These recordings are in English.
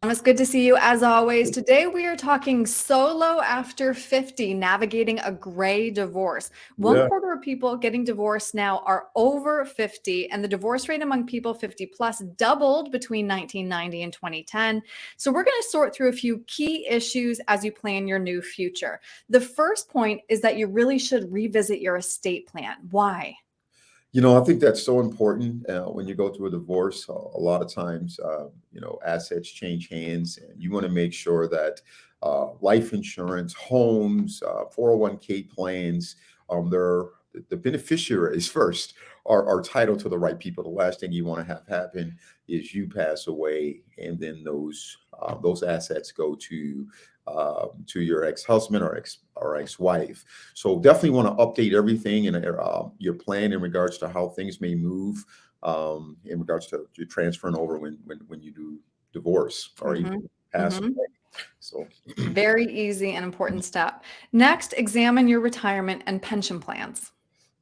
It's good to see you as always. Today we are talking solo after 50, navigating a gray divorce. One Yeah, quarter of people getting divorced now are over 50, and the divorce rate among people 50 plus doubled between 1990 and 2010. So we're going to sort through a few key issues as you plan your new future. The first point is that you really should revisit your estate plan. Why? I think that's so important when you go through a divorce. A lot of times, assets change hands, and you want to make sure that life insurance, homes, 401k plans, they're the beneficiaries first are titled to the right people. The last thing you want to have happen is you pass away, and then those assets go to your ex-husband or ex-wife. So definitely want to update everything and your plan in regards to how things may move in regards to you transferring over when you do divorce or even hmm pass hmm away. So Very easy and important step. Next, examine your retirement and pension plans.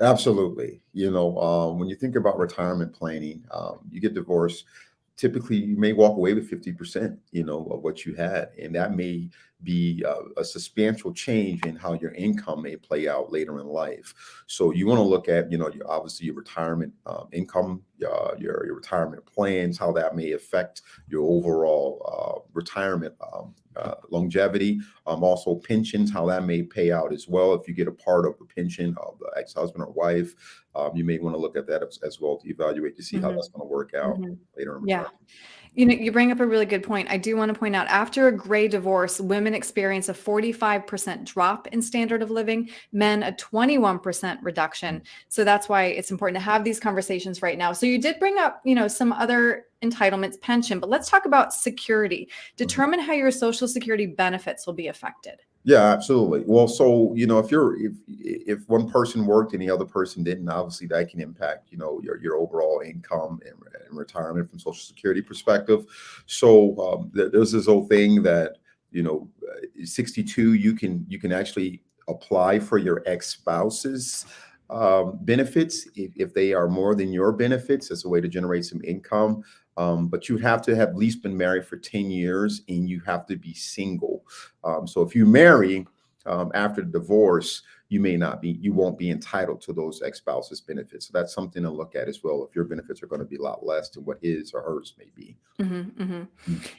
absolutely. When you think about retirement planning, you get divorced. Typically, you may walk away with 50%, of what you had, and that may be a substantial change in how your income may play out later in life. So you want to look at, obviously your retirement income, your retirement plans, how that may affect your overall retirement longevity. Also pensions, how that may pay out as well. If you get a part of the pension of the ex-husband or wife, you may want to look at that as well to evaluate to see how hmm that's going to work out hmm later in Yeah. retirement. You bring up a really good point. I do want to point out after a gray divorce, women experience a 45% drop in standard of living, men a 21% reduction. So that's why it's important to have these conversations right now. So you did bring up, some other entitlements, pension, but let's talk about security. Mhm. Determine how your Social Security benefits will be affected. Yeah, absolutely. Well, so if one person worked and the other person didn't, obviously that can impact your overall income and retirement from Social Security perspective. So there's this whole thing that 62 you can actually apply for your ex-spouse's benefits if they are more than your benefits as a way to generate some income. But you have to have at least been married for 10 years and you have to be single. So if you marry after the divorce, you won't be entitled to those ex-spouse's benefits. So that's something to look at as well. If your benefits are going to be a lot less than what his or hers may be. hmm hmm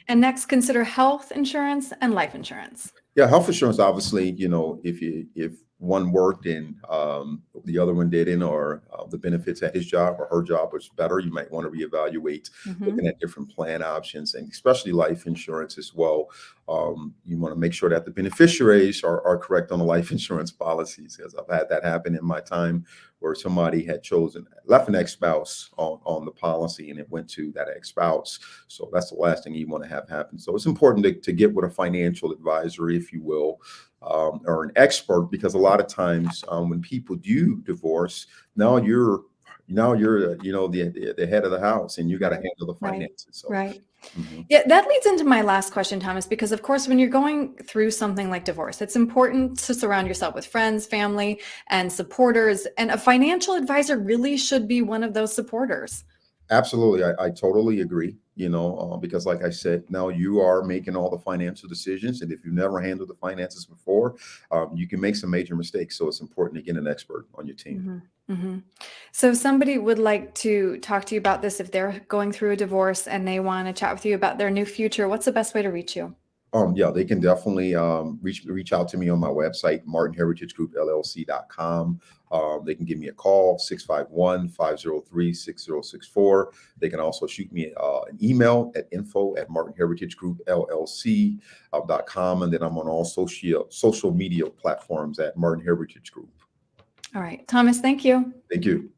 And next, consider health insurance and life insurance. Yeah, health insurance, obviously, if one worked and the other one didn't, or the benefits at his job or her job was better, you might want to reevaluate, looking hmm at different plan options, and especially life insurance as well. You want to make sure that the beneficiaries are correct on the life insurance policies, because I've had that happen in my time where somebody had left an ex-spouse on the policy and it went to that ex-spouse. So that's the last thing you want to have happen. So it's important to get with a financial advisor, if you will, or an expert, because a lot of times when people do divorce, now you're the head of the house and you got to Right, handle the right, finances. So right. mhm. Yeah, that leads into my last question, Thomas, because of course, when you're going through something like divorce, it's important to surround yourself with friends, family, and supporters. And a financial advisor really should be one of those supporters. Absolutely. I totally agree, because like I said, now you are making all the financial decisions. And if you've never handled the finances before, you can make some major mistakes. So it's important to get an expert on your team. hmm hmm So, if somebody would like to talk to you about this, if they're going through a divorce and they want to chat with you about their new future, what's the best way to reach you? Yeah, they can definitely reach out to me on my website, martinheritagegroupllc.com. They can give me a call, 651-503-6064. They can also shoot me an email at info@martinheritagegroupllc.com. And then I'm on all social media platforms at Martin Heritage Group. All right, Thomas, thank you. Thank you.